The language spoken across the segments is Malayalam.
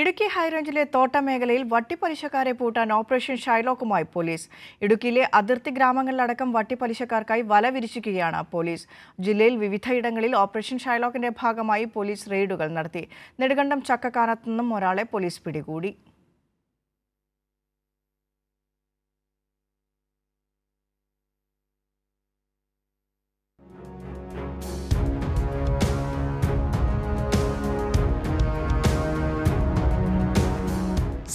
ഇടുക്കി ഹൈറേഞ്ചിലെ തോട്ട മേഖലയിൽ വട്ടിപ്പലിശക്കാരെ പൂട്ടാൻ ഓപ്പറേഷൻ ഷൈലോക്കുമായി പോലീസ്. ഇടുക്കിയിലെ അതിർത്തി ഗ്രാമങ്ങളിലടക്കം വട്ടിപ്പലിശക്കാർക്കായി വല വിരിച്ചിരിക്കുകയാണ് പോലീസ്. ജില്ലയിൽ വിവിധയിടങ്ങളിൽ ഓപ്പറേഷൻ ഷൈലോക്കിന്റെ ഭാഗമായി പോലീസ് റെയ്ഡുകൾ നടത്തി. നെടുങ്കണ്ടം ചക്കക്കാനത്ത് നിന്നും ഒരാളെ പോലീസ് പിടികൂടി.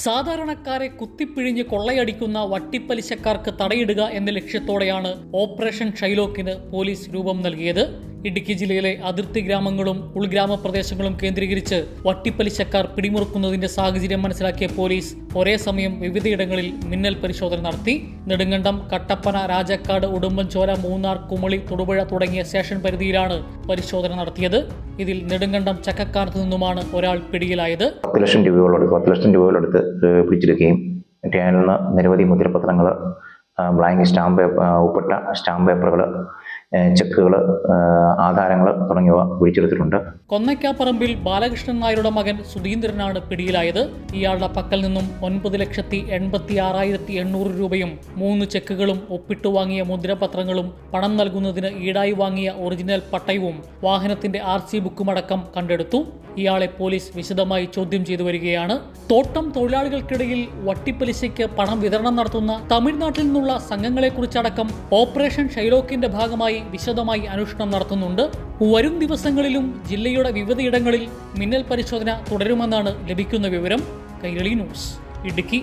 സാധാരണക്കാരെ കുത്തിപ്പിഴിഞ്ഞ് കൊള്ളയടിക്കുന്ന വട്ടിപ്പലിശക്കാർക്ക് തടയിടുക എന്ന ലക്ഷ്യത്തോടെയാണ് ഓപ്പറേഷൻ ഷൈലോക്കിന് പോലീസ് രൂപം നൽകിയത്. ഇടുക്കി ജില്ലയിലെ അതിർത്തി ഗ്രാമങ്ങളും ഉൾഗ്രാമ പ്രദേശങ്ങളും കേന്ദ്രീകരിച്ച് വട്ടിപ്പലിശക്കാർ പിടിമുറുക്കുന്നതിന്റെ സാഹചര്യം മനസ്സിലാക്കിയ പോലീസ് ഒരേ സമയം വിവിധയിടങ്ങളിൽ മിന്നൽ പരിശോധന നടത്തി. നെടുങ്കണ്ടം, കട്ടപ്പന, രാജാക്കാട്, ഉടുമ്പൻചോല, മൂന്നാർ, കുമളി, തൊടുപുഴ തുടങ്ങിയ സ്റ്റേഷൻ പരിധിയിലാണ് പരിശോധന നടത്തിയത്. ഇതിൽ നെടുങ്കണ്ടം ചക്കക്കാനത്ത് നിന്നുമാണ് ഒരാൾ പിടിയിലായത്. 10 ലക്ഷം രൂപയോളെടുത്ത് പിടിച്ചെടുക്കുകയും അതിൽ നിന്ന് നിരവധി മുദ്രപത്രങ്ങൾ, ബ്ലാങ്ക് സ്റ്റാമ്പ്, ഒപ്പിട്ട സ്റ്റാമ്പ് പേപ്പറുകൾ, ചെക്കുകൾ, ആധാരങ്ങൾ തുടങ്ങിയവ പിടിച്ചെടുത്തിട്ടുണ്ട്. കൊന്നയ്ക്കാപ്പറമ്പിൽ ബാലകൃഷ്ണൻ നായരുടെ മകൻ സുധീന്ദ്രനാണ് പിടിയിലായത്. ഇയാളുടെ പക്കൽ നിന്നും 9,86,800 രൂപയും 3 ചെക്കുകളും, ഒപ്പിട്ടു വാങ്ങിയ മുദ്രപത്രങ്ങളും, പണം നൽകുന്നതിന് ഈടായി വാങ്ങിയ ഒറിജിനൽ പട്ടയവും വാഹനത്തിന്റെ RC ബുക്കുമടക്കം കണ്ടെടുത്തു. ഇയാളെ പോലീസ് വിശദമായി ചോദ്യം ചെയ്തു വരികയാണ്. തോട്ടം തൊഴിലാളികൾക്കിടയിൽ വട്ടിപ്പലിശയ്ക്ക് പണം വിതരണം നടത്തുന്ന തമിഴ്നാട്ടിൽ നിന്നുള്ള സംഘങ്ങളെക്കുറിച്ചടക്കം ഓപ്പറേഷൻ ഷൈലോക്കിന്റെ ഭാഗമായി വിശദമായി അന്വേഷണം നടത്തുന്നുണ്ട്. വരും ദിവസങ്ങളിലും ജില്ലയുടെ വിവിധയിടങ്ങളിൽ മിന്നൽ പരിശോധന തുടരുമെന്നാണ് ലഭിക്കുന്ന വിവരം. കൈരളി ന്യൂസ്, ഇടുക്കി.